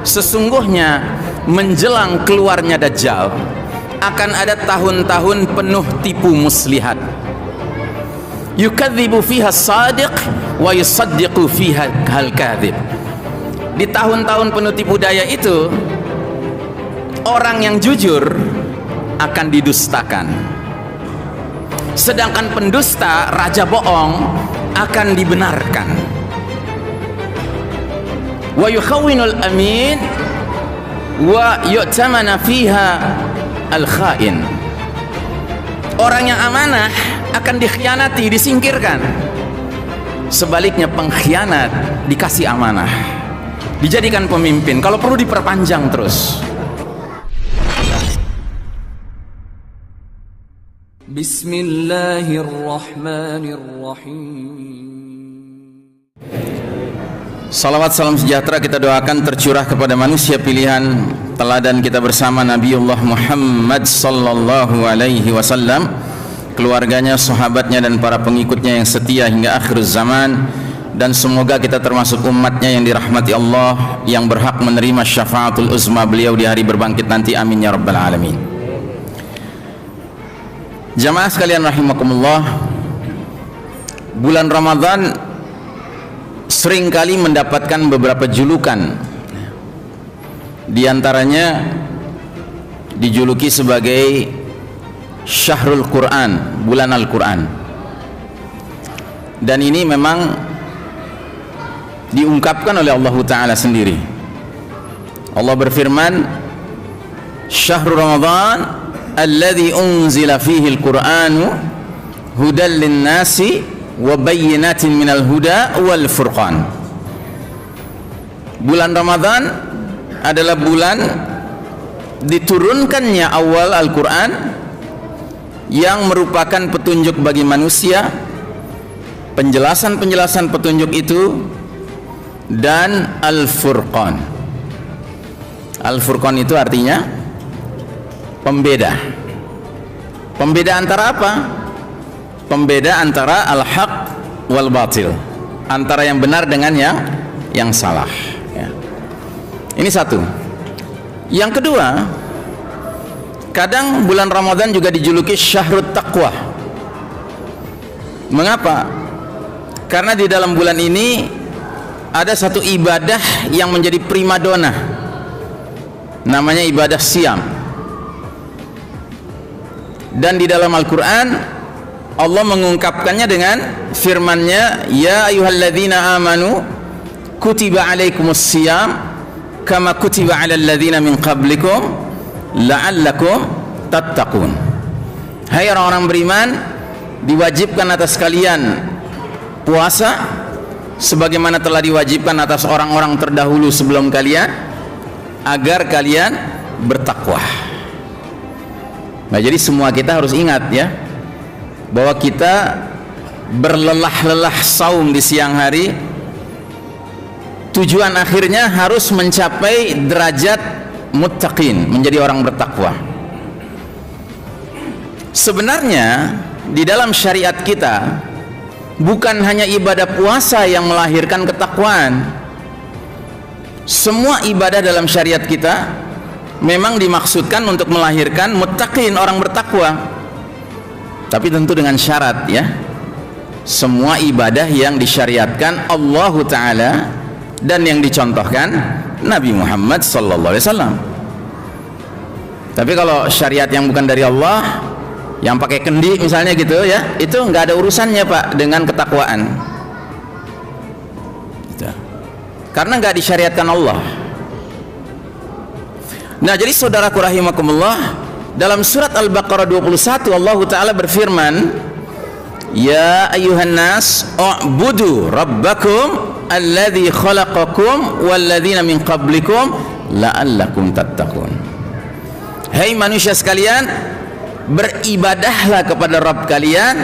sesungguhnya menjelang keluarnya Dajjal akan ada tahun-tahun penuh tipu muslihat. Yukadzibu fiha as-sadiq wa yusaddiqu fiha al-kadzib. Di tahun-tahun penuh tipu daya itu, orang yang jujur akan didustakan, sedangkan pendusta, raja bohong, akan dibenarkan. Wa yukhawwinul amin wa yu'tamana fiha al-khain. Orang yang amanah akan dikhianati, disingkirkan. Sebaliknya pengkhianat dikasih amanah, dijadikan pemimpin, kalau perlu diperpanjang terus. Bismillahirrahmanirrahim. Salawat salam sejahtera kita doakan tercurah kepada manusia pilihan teladan kita bersama, Nabiullah Muhammad sallallahu alaihi wasallam, keluarganya, sahabatnya dan para pengikutnya yang setia hingga akhir zaman, dan semoga kita termasuk umatnya yang dirahmati Allah, yang berhak menerima syafaatul uzma beliau di hari berbangkit nanti. Amin ya rabbal alamin. Jamaah sekalian rahimakumullah, bulan Ramadan seringkali mendapatkan beberapa julukan. Di antaranya dijuluki sebagai Syahrul Quran, bulan Al-Quran. Dan ini memang diungkapkan oleh Allah Ta'ala sendiri. Allah berfirman, Syahrul Ramadan alladzi unzila fihi al-Qur'anu hudan lin-nasi wa bayyinatin minal huda wal furqan. Bulan Ramadan adalah bulan diturunkannya awal Al-Quran yang merupakan petunjuk bagi manusia, penjelasan-penjelasan petunjuk itu, dan Al-Furqan. Al-Furqan itu artinya pembeda. Pembeda antara apa? Pembeda antara al-haq wal batil, antara yang benar dengan yang salah ya. Ini satu. Yang kedua, kadang bulan Ramadan juga dijuluki Syahrut Taqwa. Mengapa? Karena di dalam bulan ini ada satu ibadah yang menjadi primadona, namanya ibadah siam. Dan di dalam Al-Quran Allah mengungkapkannya dengan firman-Nya, ya ayyuhalladzina amanu kutiba alaikumus siyam kama kutiba alal ladzina min qablikum la'allakum tattaqun. Hai orang-orang beriman, diwajibkan atas kalian puasa sebagaimana telah diwajibkan atas orang-orang terdahulu sebelum kalian, agar kalian bertakwa. Nah, jadi semua kita harus ingat ya, bahwa kita berlelah-lelah saum di siang hari, tujuan akhirnya harus mencapai derajat muttaqin, menjadi orang bertakwa. Sebenarnya di dalam syariat kita bukan hanya ibadah puasa yang melahirkan ketakwaan. Semua ibadah dalam syariat kita memang dimaksudkan untuk melahirkan muttaqin, orang bertakwa. Tapi tentu dengan syarat ya, semua ibadah yang disyariatkan Allah Ta'ala dan yang dicontohkan Nabi Muhammad sallallahu alaihi wasallam. Tapi kalau syariat yang bukan dari Allah, yang pakai kendi misalnya gitu ya, itu nggak ada urusannya Pak dengan ketakwaan gitu. Karena nggak disyariatkan Allah. Nah, jadi saudaraku rahimakumullah, dalam surat Al-Baqarah 21 Allah Ta'ala berfirman, ya ayuhan nas u'budu rabbakum alladzi khalaqakum walladzina min qablikum la'allakum tattaqun. Hai manusia sekalian, beribadahlah kepada Rabb kalian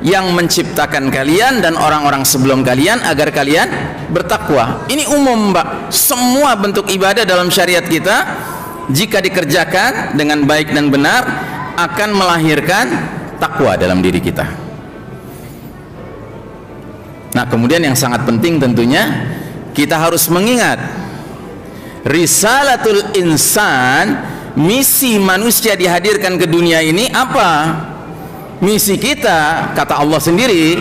yang menciptakan kalian dan orang-orang sebelum kalian agar kalian bertakwa. Ini umum Mbak, semua bentuk ibadah dalam syariat kita jika dikerjakan dengan baik dan benar akan melahirkan takwa dalam diri kita. Nah, kemudian yang sangat penting tentunya kita harus mengingat Risalatul insan, misi manusia dihadirkan ke dunia ini apa? Misi kita, kata Allah sendiri,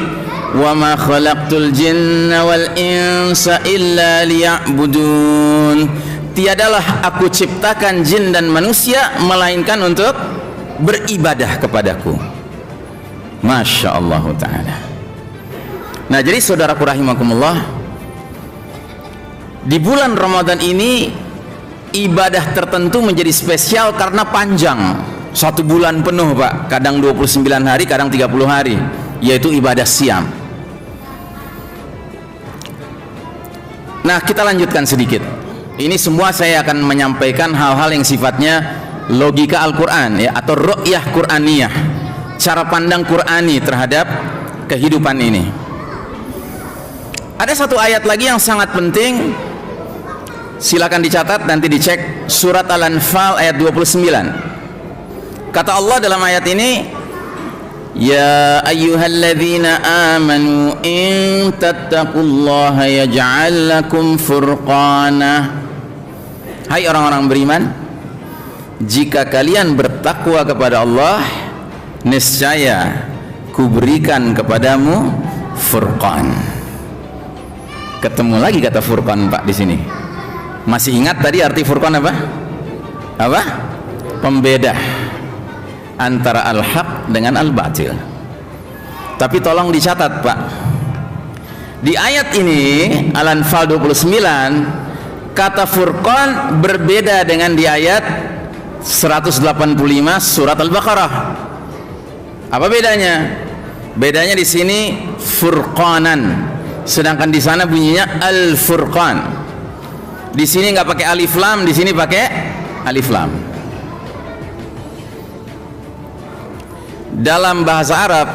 wa ma khalaqtul jinna wal insa illa liya'budun. Tiadalah aku ciptakan jin dan manusia melainkan untuk beribadah kepadaku. Masya Allah ta'ala. Nah, jadi saudaraku rahimakumullah, di bulan Ramadan ini ibadah tertentu menjadi spesial karena panjang. 1 bulan penuh, Pak. Kadang 29 hari, kadang 30 hari, yaitu ibadah siam. Nah, kita lanjutkan sedikit. Ini semua saya akan menyampaikan hal-hal yang sifatnya logika Al-Quran, ya, atau ru'yah Qur'aniyah, cara pandang Qur'ani terhadap kehidupan ini. Ada satu ayat lagi yang sangat penting, silakan dicatat, nanti dicek, surat Al-Anfal ayat 29. Kata Allah dalam ayat ini, ya ayyuhalladzina amanu in tattaqullaha yaj'al lakum furqana. Hai orang-orang beriman, jika kalian bertakwa kepada Allah, niscaya kuberikan kepadamu furqan. Ketemu lagi kata furqan, Pak, di sini. Masih ingat tadi arti furqan apa? Apa? Pembeda antara al-haq dengan al-batil. Tapi tolong dicatat, Pak. Di ayat ini Al-Anfal 29, kata furqan berbeda dengan di ayat 185 surat Al-Baqarah. Apa bedanya? Bedanya di sini furqanan, sedangkan di sana bunyinya al-furqan. Di sini nggak pakai alif lam, di sini pakai alif lam. Dalam bahasa Arab,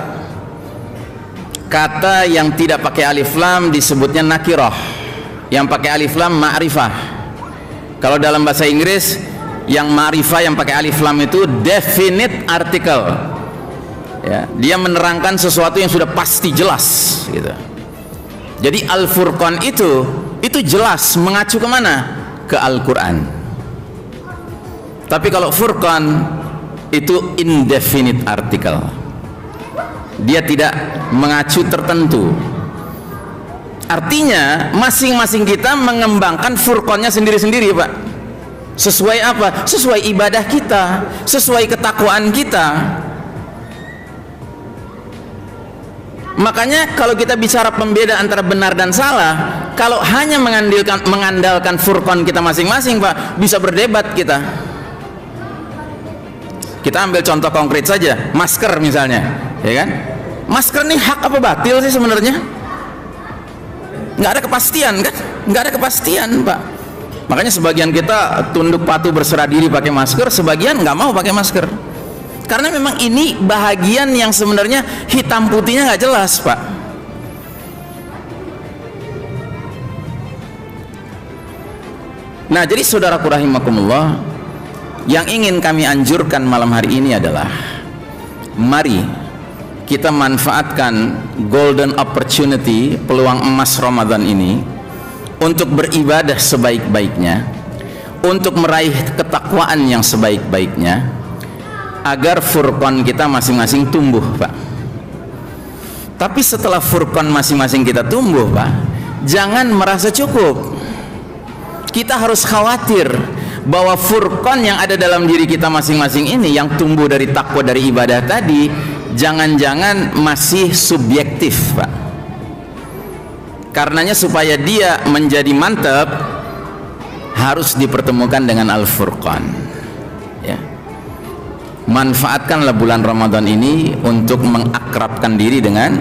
kata yang tidak pakai alif lam disebutnya nakirah, yang pakai alif lam ma'rifah. Kalau dalam bahasa Inggris, yang ma'rifah yang pakai alif lam itu definite article, ya, dia menerangkan sesuatu yang sudah pasti jelas, gitu. Jadi Al-Furqan itu jelas mengacu kemana? Ke Al-Quran. Tapi kalau Furqan itu indefinite article, dia tidak mengacu tertentu. Artinya masing-masing kita mengembangkan Furqannya sendiri-sendiri, Pak. Sesuai apa? Sesuai ibadah kita, sesuai ketakwaan kita. Makanya kalau kita bicara pembeda antara benar dan salah, kalau hanya mengandalkan furqan kita masing-masing, Pak, bisa berdebat kita. Kita ambil contoh konkret saja, masker misalnya, ya kan? Masker ini hak apa batil sih sebenarnya? Nggak ada kepastian, kan? Nggak ada kepastian, Pak. Makanya sebagian kita tunduk patuh berserah diri pakai masker, sebagian nggak mau pakai masker. Karena memang ini bahagian yang sebenarnya hitam putihnya nggak jelas, Pak. Nah, jadi saudaraku rahimakumullah, yang ingin kami anjurkan malam hari ini adalah, mari kita manfaatkan golden opportunity, peluang emas Ramadan ini, untuk beribadah sebaik-baiknya, untuk meraih ketakwaan yang sebaik-baiknya, agar furqan kita masing-masing tumbuh, Pak. Tapi setelah furqan masing-masing kita tumbuh, Pak, jangan merasa cukup. Kita harus khawatir bahwa furqan yang ada dalam diri kita masing-masing ini, yang tumbuh dari takwa, dari ibadah tadi, jangan-jangan masih subjektif, Pak. Karenanya supaya dia menjadi mantap, harus dipertemukan dengan Al-Furqan, ya. Manfaatkanlah bulan Ramadan ini untuk mengakrabkan diri dengan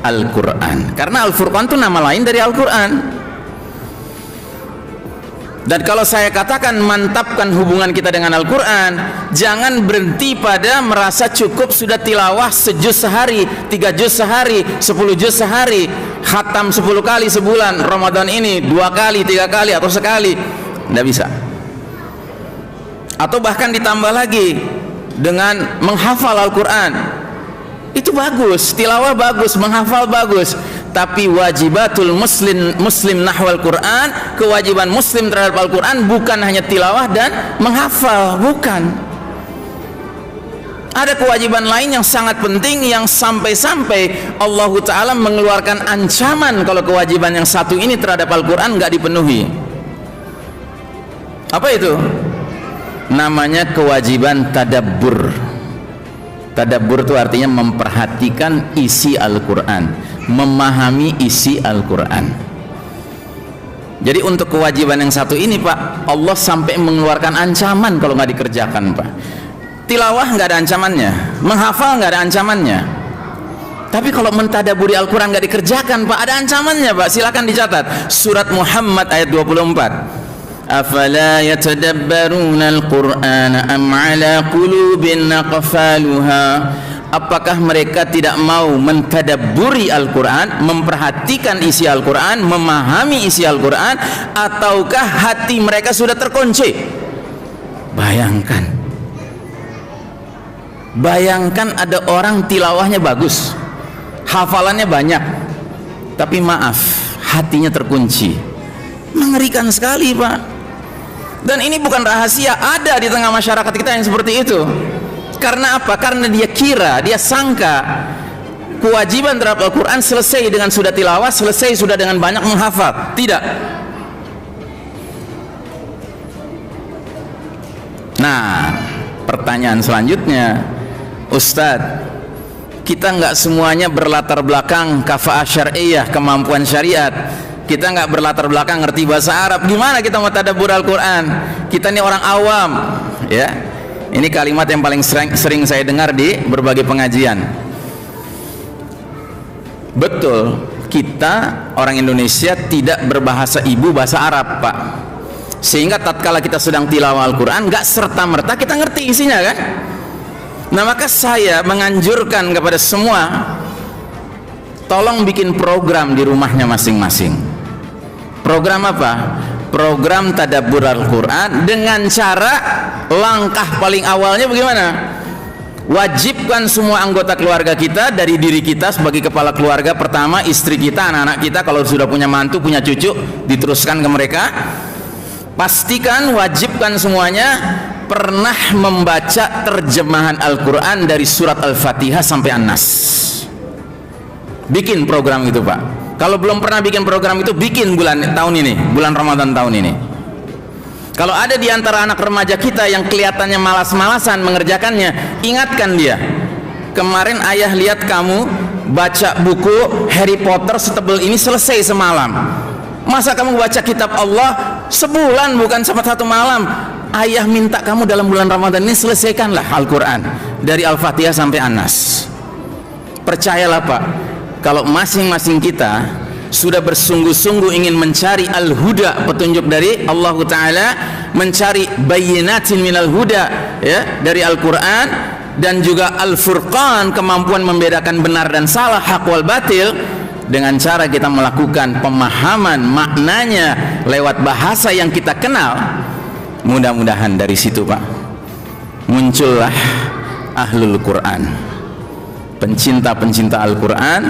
Al-Quran, karena Al-Furqan itu nama lain dari Al-Quran. Dan kalau saya katakan mantapkan hubungan kita dengan Al-Quran, jangan berhenti pada merasa cukup sudah tilawah sejuz sehari, 3 juz sehari, 10 juz sehari, khatam 10 kali sebulan, Ramadan ini 2 kali, 3 kali, atau sekali. Tidak bisa. Atau bahkan ditambah lagi dengan menghafal Al-Quran. Itu bagus, tilawah bagus, menghafal bagus, Tapi wajibatul muslim nahwal Quran, kewajiban muslim terhadap Al-Quran bukan hanya tilawah dan menghafal, bukan. Ada kewajiban lain yang sangat penting, yang sampai-sampai Allah Ta'ala mengeluarkan ancaman kalau kewajiban yang satu ini terhadap Al-Quran nggak dipenuhi. Apa itu? Namanya kewajiban tadabbur. Tadabbur itu artinya memperhatikan isi Al-Quran, memahami isi Al-Quran. Jadi untuk kewajiban yang satu ini Pak, Allah sampai mengeluarkan ancaman kalau nggak dikerjakan Pak. Tilawah nggak ada ancamannya, menghafal nggak ada ancamannya. Tapi kalau mentadaburi Al-Quran nggak dikerjakan Pak, ada ancamannya Pak. Silakan dicatat. Surat Muhammad ayat 24. Afala yatadabbaruna al-Qur'ana am ala qulubin aqfaluha. Apakah mereka tidak mau mentadabburi Al-Quran, memperhatikan isi Al-Quran, memahami isi Al-Quran, ataukah hati mereka sudah terkunci? Bayangkan ada orang tilawahnya bagus, hafalannya banyak, tapi maaf, hatinya terkunci. Mengerikan sekali Pak. Dan ini bukan rahasia, ada di tengah masyarakat kita yang seperti itu. Karena apa? Karena dia kira, dia sangka kewajiban terhadap Al-Quran selesai dengan sudah tilawah, selesai sudah dengan banyak menghafal. Tidak. Nah, pertanyaan selanjutnya, Ustadz, kita nggak semuanya berlatar belakang kafa'ah syariah, kemampuan syariat. Kita nggak berlatar belakang ngerti bahasa Arab. Gimana kita mau tadabbur Al-Quran? Kita ini orang awam, ya. Ini kalimat yang paling sering saya dengar di berbagai pengajian. Betul, kita orang Indonesia tidak berbahasa ibu bahasa Arab Pak. Sehingga tatkala kita sedang tilawah Al-Quran, nggak serta-merta kita ngerti isinya kan. Nah maka saya menganjurkan kepada semua, tolong bikin program di rumahnya masing-masing. Program apa? Program tadabbur Al-Quran dengan cara langkah paling awalnya bagaimana? Wajibkan semua anggota keluarga kita, dari diri kita sebagai kepala keluarga pertama, istri kita, anak-anak kita, kalau sudah punya mantu, punya cucu, diteruskan ke mereka. Pastikan, wajibkan semuanya pernah membaca terjemahan Al-Quran dari surat Al-Fatihah sampai An-Nas. Bikin program itu Pak. Kalau belum pernah bikin program itu, bikin tahun ini, bulan Ramadan tahun ini. Kalau ada di antara anak remaja kita yang kelihatannya malas-malasan mengerjakannya, ingatkan dia. Kemarin ayah lihat kamu baca buku Harry Potter setebal ini selesai semalam. Masa kamu baca kitab Allah sebulan bukan satu malam? Ayah minta kamu dalam bulan Ramadan ini selesaikanlah Al-Quran dari Al-Fatihah sampai An-Nas. Percayalah Pak, kalau masing-masing kita sudah bersungguh-sungguh ingin mencari al-huda, petunjuk dari Allah Ta'ala, mencari bayyinatin minal huda, ya, dari Al-Quran, dan juga al-furqan, kemampuan membedakan benar dan salah, hak wal batil, dengan cara kita melakukan pemahaman maknanya lewat bahasa yang kita kenal. Mudah-mudahan dari situ Pak, muncullah ahlul Quran, pencinta-pencinta Al-Quran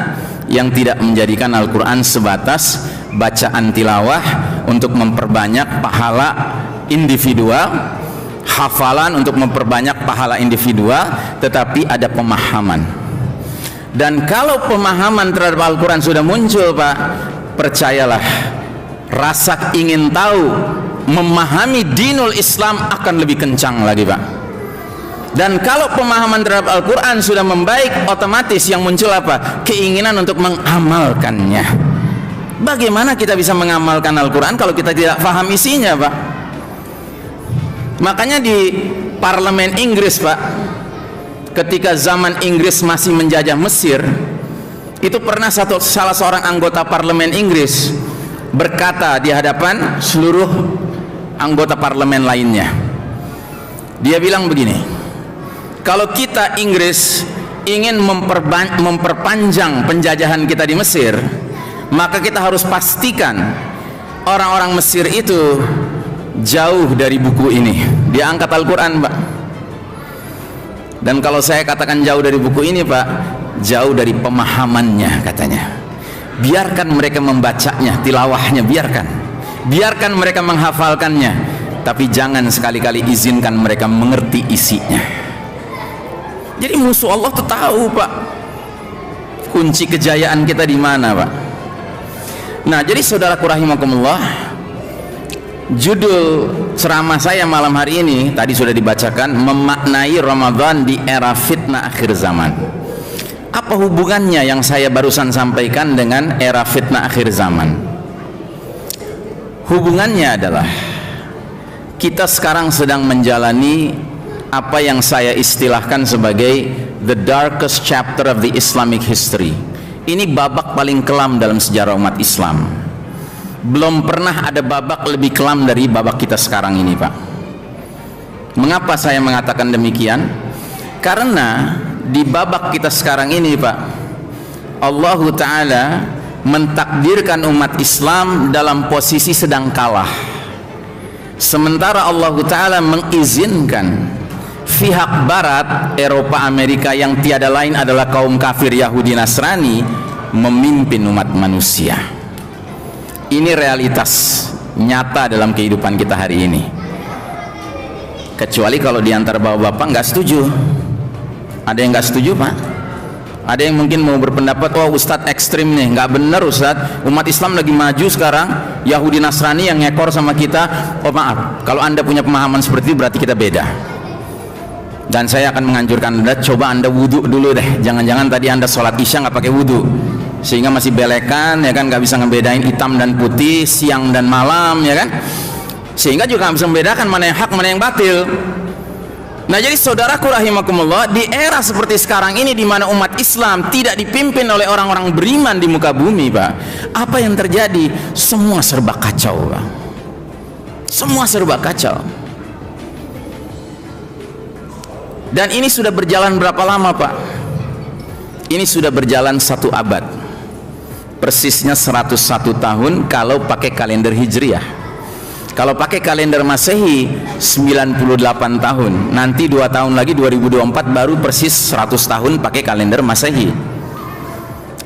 yang tidak menjadikan Al-Quran sebatas bacaan tilawah untuk memperbanyak pahala individual, hafalan untuk memperbanyak pahala individual, tetapi ada pemahaman. Dan kalau pemahaman terhadap Al-Quran sudah muncul Pak, percayalah, rasa ingin tahu, memahami dinul Islam akan lebih kencang lagi Pak. Dan kalau pemahaman terhadap Al-Quran sudah membaik, otomatis yang muncul apa? Keinginan untuk mengamalkannya. Bagaimana kita bisa mengamalkan Al-Quran kalau kita tidak paham isinya Pak? Makanya di parlemen Inggris Pak, ketika zaman Inggris masih menjajah Mesir, itu pernah salah seorang anggota parlemen Inggris berkata di hadapan seluruh anggota parlemen lainnya. Dia bilang begini, kalau kita Inggris ingin memperpanjang penjajahan kita di Mesir, maka kita harus pastikan orang-orang Mesir itu jauh dari buku ini. Dia angkat Al-Quran Pak. Dan kalau saya katakan jauh dari buku ini Pak, jauh dari pemahamannya katanya. Biarkan mereka membacanya, tilawahnya, biarkan mereka menghafalkannya, tapi jangan sekali-kali izinkan mereka mengerti isinya. Jadi musuh Allah tuh tahu, Pak, kunci kejayaan kita di mana, Pak. Nah, jadi saudaraku rahimakumullah, judul ceramah saya malam hari ini tadi sudah dibacakan, memaknai Ramadan di era fitnah akhir zaman. Apa hubungannya yang saya barusan sampaikan dengan era fitnah akhir zaman? Hubungannya adalah kita sekarang sedang menjalani apa yang saya istilahkan sebagai the darkest chapter of the Islamic history. Ini babak paling kelam dalam sejarah umat Islam. Belum pernah ada babak lebih kelam dari babak kita sekarang ini, Pak. Mengapa saya mengatakan demikian? Karena di babak kita sekarang ini, Pak, Allah Ta'ala mentakdirkan umat Islam dalam posisi sedang kalah, sementara Allah Ta'ala mengizinkan pihak Barat, Eropa, Amerika, yang tiada lain adalah kaum kafir Yahudi Nasrani, memimpin umat manusia. Ini realitas nyata dalam kehidupan kita hari ini. Kecuali kalau diantara bapak-bapak nggak setuju. Ada yang nggak setuju, Pak? Ada yang mungkin mau berpendapat, oh Ustadz ekstrim nih. Nggak benar, Ustadz, umat Islam lagi maju sekarang, Yahudi Nasrani yang ngekor sama kita. Oh maaf, kalau Anda punya pemahaman seperti itu berarti kita beda. Dan saya akan menganjurkan Anda, coba Anda wudhu dulu deh. Jangan-jangan tadi Anda sholat isya nggak pakai wudhu, sehingga masih belekan, ya kan, nggak bisa ngebedain hitam dan putih, siang dan malam, ya kan, sehingga juga nggak bisa membedakan mana yang hak, mana yang batil. Nah, jadi saudaraku rahimakumullah, di era seperti sekarang ini di mana umat Islam tidak dipimpin oleh orang-orang beriman di muka bumi, Pak, apa yang terjadi? Semua serba kacau, Pak. Semua serba kacau. Dan ini sudah berjalan berapa lama, Pak? Ini sudah berjalan 1 abad. Persisnya 101 tahun kalau pakai kalender Hijriah. Kalau pakai kalender Masehi 98 tahun. Nanti 2 tahun lagi 2024 baru persis 100 tahun pakai kalender Masehi.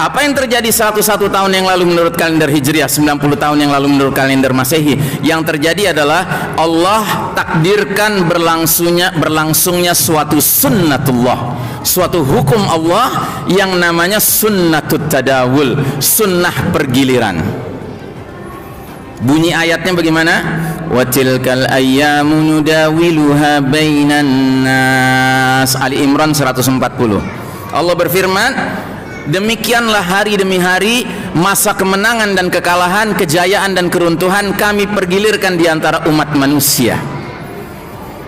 Apa yang terjadi 101 tahun yang lalu menurut kalender Hijriah, 90 tahun yang lalu menurut kalender Masehi? Yang terjadi adalah Allah takdirkan berlangsungnya suatu sunnatullah, suatu hukum Allah yang namanya sunnatut tadawul, sunnah pergiliran. Bunyi ayatnya bagaimana? Wa tilkal ayyamu nudawiluha bainan nas. Ali Imran 140. Allah berfirman, demikianlah hari demi hari, masa kemenangan dan kekalahan, kejayaan dan keruntuhan kami pergilirkan di antara umat manusia.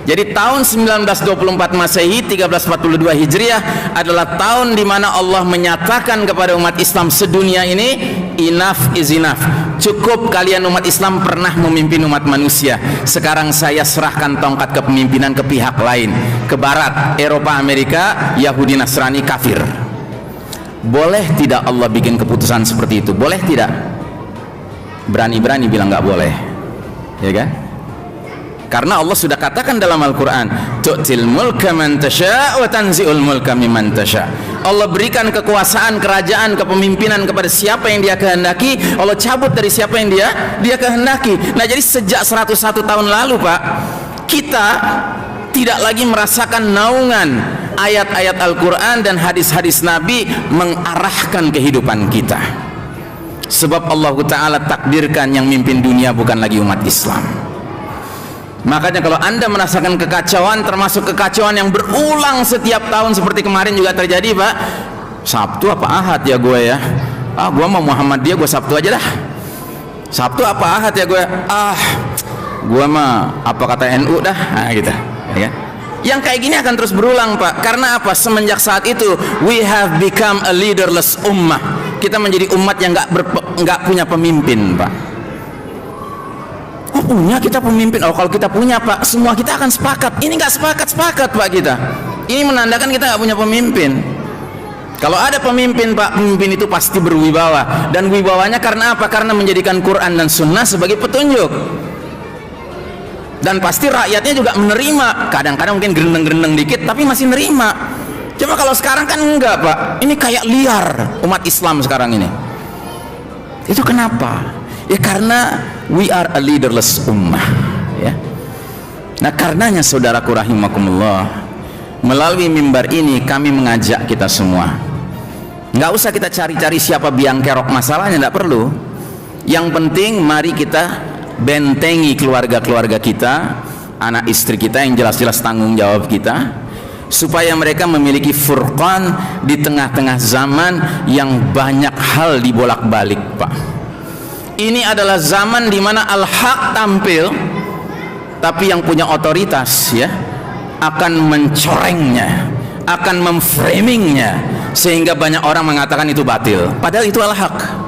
Jadi tahun 1924 Masehi, 1342 Hijriah adalah tahun di mana Allah menyatakan kepada umat Islam sedunia ini, enough is enough. Cukup kalian umat Islam pernah memimpin umat manusia. Sekarang saya serahkan tongkat kepemimpinan ke pihak lain, ke Barat, Eropa, Amerika, Yahudi Nasrani, kafir. Boleh tidak Allah bikin keputusan seperti itu? Boleh tidak? Berani-berani bilang nggak boleh, ya kan? Karena Allah sudah katakan dalam Al-Quran, tu'til mulka man tasha' wa tanzi'ul mulka mimman tasha'. Allah berikan kekuasaan, kerajaan, kepemimpinan kepada siapa yang dia kehendaki, Allah cabut dari siapa yang dia kehendaki. Nah, jadi sejak 101 tahun lalu, Pak, kita tidak lagi merasakan naungan ayat-ayat Al-Quran dan hadis-hadis Nabi mengarahkan kehidupan kita. Sebab Allah Ta'ala takdirkan yang mimpin dunia bukan lagi umat Islam. Makanya kalau Anda merasakan kekacauan, termasuk kekacauan yang berulang setiap tahun seperti kemarin juga terjadi, Pak. Sabtu apa Ahad ya gue ya? Gue mau Muhammadiyah, gue Sabtu aja dah. Sabtu apa Ahad ya gue? Gue mah apa kata NU dah. Nah, gitu, ya. Yang kayak gini akan terus berulang, Pak. Karena apa? Semenjak saat itu we have become a leaderless ummah. Kita menjadi umat yang nggak punya pemimpin, Pak. Oh, punya kita pemimpin. Oh, kalau kita punya, Pak, semua kita akan sepakat. Ini nggak sepakat, Pak, kita. Ini menandakan kita nggak punya pemimpin. Kalau ada pemimpin, Pak, pemimpin itu pasti berwibawa. Dan wibawanya karena apa? Karena menjadikan Quran dan Sunnah sebagai petunjuk. Dan pasti rakyatnya juga menerima. Kadang-kadang mungkin gerendeng-gerendeng dikit, tapi masih nerima. Coba kalau sekarang kan enggak, Pak. Ini kayak liar umat Islam sekarang ini. Itu kenapa? Ya karena we are a leaderless ummah, ya. Nah karenanya saudaraku rahimakumullah, melalui mimbar ini kami mengajak kita semua, nggak usah kita cari-cari siapa biang kerok masalahnya, nggak perlu. Yang penting mari kita bentengi keluarga-keluarga kita, anak istri kita yang jelas-jelas tanggung jawab kita, supaya mereka memiliki furqan di tengah-tengah zaman yang banyak hal dibolak-balik, Pak. Ini adalah zaman di mana al-haq tampil, tapi yang punya otoritas ya akan mencorengnya, akan memframingnya, sehingga banyak orang mengatakan itu batil, padahal itu al-haq.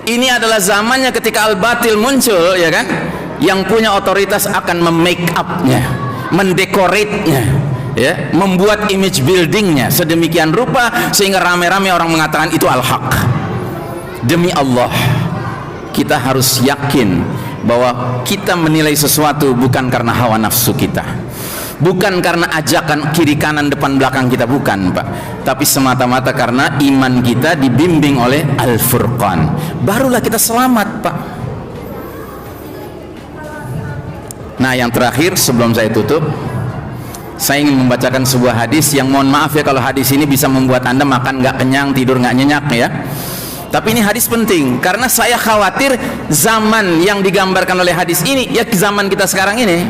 Ini adalah zamannya ketika al-batil muncul, ya kan? Yang punya otoritas akan memake upnya, mendekorate-nya, ya, membuat image buildingnya sedemikian rupa sehingga rame-rame orang mengatakan itu al-haq. Demi Allah, kita harus yakin bahwa kita menilai sesuatu bukan karena hawa nafsu kita, bukan karena ajakan kiri kanan depan belakang kita, bukan, Pak, tapi semata-mata karena iman kita dibimbing oleh Al-Furqan. Barulah kita selamat, Pak. Nah, yang terakhir sebelum saya tutup, saya ingin membacakan sebuah hadis yang mohon maaf ya kalau hadis ini bisa membuat Anda makan nggak kenyang, tidur nggak nyenyak ya. Tapi ini hadis penting karena saya khawatir zaman yang digambarkan oleh hadis ini ya zaman kita sekarang ini.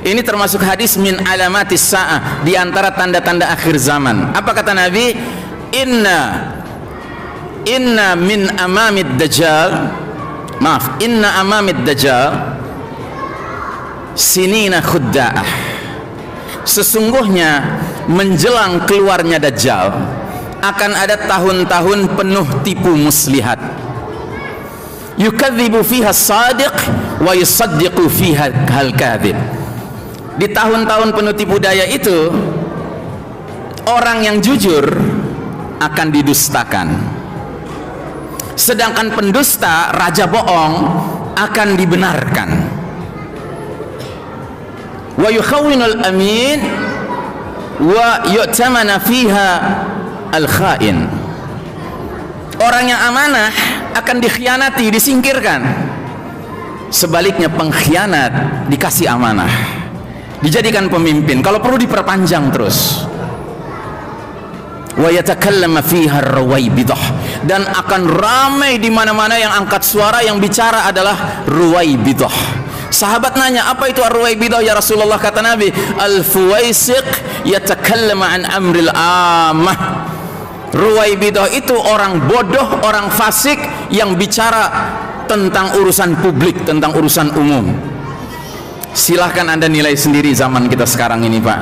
Ini termasuk hadis min alamatis sa'ah, di antara tanda-tanda akhir zaman. Apa kata Nabi? Inna min amamid dajjal, maaf, inna amamid dajjal sinina khudda'ah. Sesungguhnya menjelang keluarnya Dajjal akan ada tahun-tahun penuh tipu muslihat. Yukadzibu fiha sadiq wa yusaddiqu fiha al-kadzib. Di tahun-tahun penuh tipu daya itu, orang yang jujur akan didustakan, sedangkan pendusta, raja bohong, akan dibenarkan. Wa yukhawwinul amin wa yu'tamana fiha al-khain. Orang yang amanah akan dikhianati, disingkirkan. Sebaliknya pengkhianat dikasih amanah, dijadikan pemimpin, kalau perlu diperpanjang terus. Wa yatakallama fiha ar-ruwaibidah, dan akan ramai di mana-mana yang angkat suara, yang bicara adalah ruwaibidah. Sahabat nanya, apa itu ar-ruwaibidah ya Rasulullah? Kata Nabi, al-fuwaisiq yatakallama an amril ammah. Ruwaibidah itu orang bodoh, orang fasik yang bicara tentang urusan publik, tentang urusan umum. Silahkan Anda nilai sendiri zaman kita sekarang ini, Pak.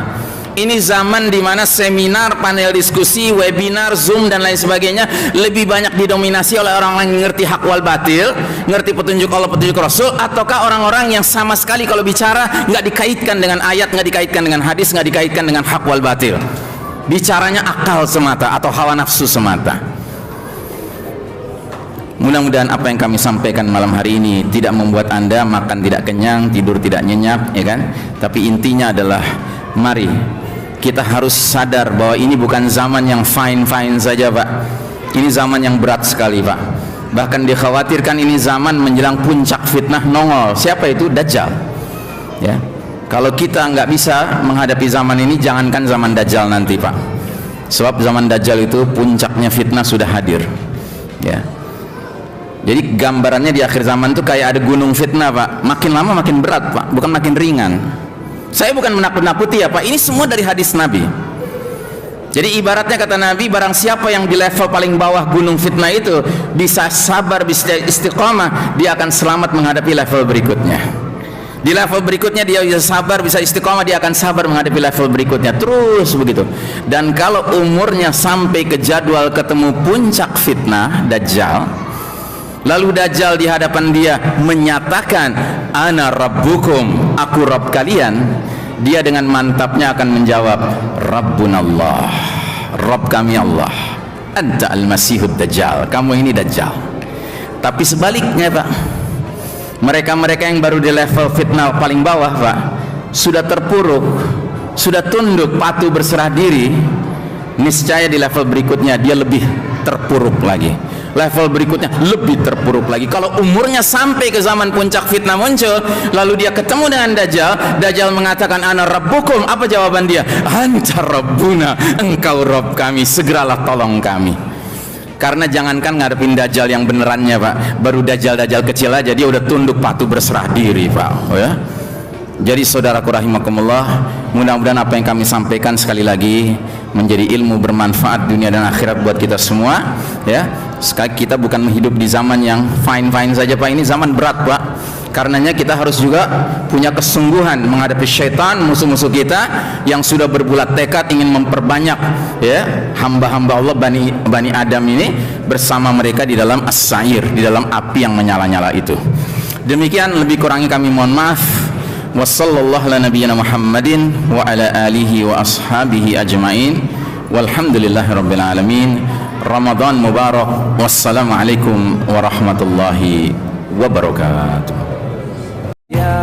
Ini zaman dimana seminar, panel diskusi, webinar, zoom dan lain sebagainya lebih banyak didominasi oleh orang yang ngerti hak wal batil, ngerti petunjuk Allah, petunjuk Rasul, ataukah orang-orang yang sama sekali kalau bicara nggak dikaitkan dengan ayat, nggak dikaitkan dengan hadis, nggak dikaitkan dengan hak wal batil, bicaranya akal semata atau hawa nafsu semata. Mudah-mudahan apa yang kami sampaikan malam hari ini tidak membuat Anda makan tidak kenyang, tidur tidak nyenyak, ya kan? Tapi intinya adalah mari kita harus sadar bahwa ini bukan zaman yang fine-fine saja, Pak. Ini zaman yang berat sekali, Pak. Bahkan dikhawatirkan ini zaman menjelang puncak fitnah nongol. Siapa itu? Dajjal. Ya. Kalau kita nggak bisa menghadapi zaman ini, jangankan zaman Dajjal nanti, Pak. Sebab zaman Dajjal itu puncaknya fitnah sudah hadir. Ya. Jadi gambarannya di akhir zaman itu kayak ada gunung fitnah, Pak. Makin lama makin berat, Pak, bukan makin ringan. Saya bukan menakut-nakuti ya, Pak. Ini semua dari hadis Nabi. Jadi ibaratnya kata Nabi, barang siapa yang di level paling bawah gunung fitnah itu bisa sabar, bisa istiqomah, dia akan selamat menghadapi level berikutnya. Di level berikutnya dia bisa sabar, bisa istiqomah, dia akan sabar menghadapi level berikutnya, terus begitu. Dan kalau umurnya sampai ke jadwal ketemu puncak fitnah Dajjal, lalu Dajjal di hadapan dia menyatakan ana rabbukum, aku Rabb kalian, dia dengan mantapnya akan menjawab Rabbunallah, Rabb kami Allah, anta al-masihud Dajjal, kamu ini Dajjal. Tapi sebaliknya, Pak, mereka-mereka yang baru di level fitnah paling bawah, Pak, sudah terpuruk, sudah tunduk, patuh, berserah diri, niscaya di level berikutnya dia lebih terpuruk lagi. level berikutnya lebih terpuruk lagi. Kalau umurnya sampai ke zaman puncak fitnah muncul, lalu dia ketemu dengan Dajjal, Dajjal mengatakan ana rabbukum, apa jawaban dia? Anta rabbuna, engkau Rabb kami, segeralah tolong kami. Karena jangankan ngadepin Dajjal yang benerannya Pak, baru Dajjal kecil aja dia udah tunduk patuh berserah diri Pak. Oh ya. Jadi saudaraku rahimakumullah, mudah-mudahan apa yang kami sampaikan sekali lagi menjadi ilmu bermanfaat dunia dan akhirat buat kita semua ya. Sekali kita bukan hidup di zaman yang fine-fine saja Pak, ini zaman berat Pak. Karenanya kita harus juga punya kesungguhan menghadapi syaitan, musuh-musuh kita yang sudah berbulat tekad ingin memperbanyak ya hamba-hamba Allah Bani Adam ini bersama mereka di dalam as-sa'ir, di dalam api yang menyala-nyala itu. Demikian, lebih kurangnya kami mohon maaf. Wassallallahu ala nabiyyina Muhammadin wa ala alihi wa ashabihi ajma'in walhamdulillahi rabbil alamin. Ramadan mubarak. Wassalamualaikum warahmatullahi wabarakatuh. Ya